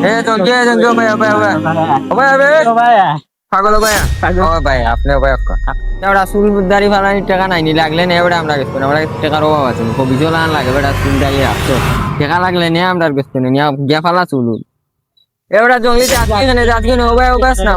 এ জঙ্গি জঙ্গি ভাই ভাই ভাই ভাই ভাই পাগল ভাই ও ভাই আপনি ভাই এবারে চুল দাড়ি ফালানি টাকা নাই নি লাগলে নে এবারে আমরা গেছি আমরা টাকার অভাব আছে কবি জলা লাগে বেটা চুল দাড়ি রাখছো টাকা লাগলে নে আমরা গেছি না গিয়া ফালা চুল এবারে জঙ্গলি আজকে না ও ভাই ও গাছ না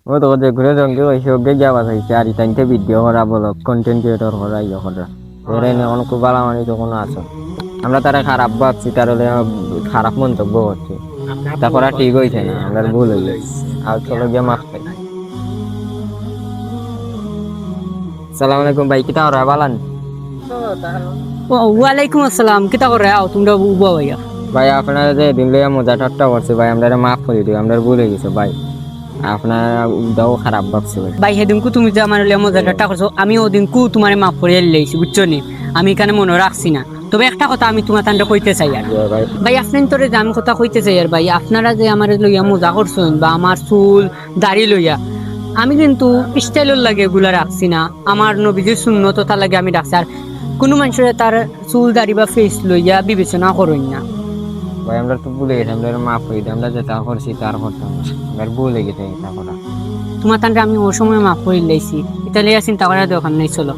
ও তো ঘুরে জঙ্গি হয়েছে ওকে যাওয়া হয়েছে আর ইতানতে ভিডিও করা বলো কন্টেন্ট ক্রিয়েটর করা ইয়ে করা এরা এখন খুব বালামানি তখন আছে আমরা তারা খারাপ ভাবছি তার হলে খারাপ মন্তব্য করছি তারপর আর ঠিক হয়েছে না আমরা ভুল হয়ে গেছি আর চলো গিয়ে মাফ পাই সালাম আলাইকুম ভাই কিতা ওরা বালান ওয়ালাইকুম আসসালাম কিতা করে আও তোমরা উবা ভাইয়া ভাই আপনারা যে দিন লইয়া মজা ঠাট্টা করছে ভাই আমরা মাফ করে দিই আমরা ভুল হয়ে গেছে ভাই আপনারা উদাও খারাপ ভাবছে ভাই ভাই সেদিনকু তুমি যে আমার মজা ঠাট্টা করছো আমি ওদিনকু তোমার মাফ করে লাইছি বুঝছো নি আমি এখানে মনে রাখছি না তবে একটা কথা আমি তোমার তান্ডা কইতে চাই আর ভাই আপনার তোরে যে আমি কথা কইতে চাই আর ভাই আপনারা যে আমার লইয়া মজা করছেন বা আমার চুল দাড়ি লইয়া আমি কিন্তু স্টাইলের লাগে এগুলা রাখছি না আমার নবীজির সুন্নত তার লাগে আমি রাখছি আর কোনো মানুষের তার চুল দাড়ি বা ফেস লইয়া বিবেচনা করেন না ভাই আমরা তো ভুলে গেছি আমরা মাফ করে দিই আমরা যেটা করছি তার করতাম আমরা ভুলে গেছি এটা করা তোমার তান্ডা আমি ওই সময় মাফ করে লাইছি এটা লিয়া চিন্তা করার দরকার নাই চলো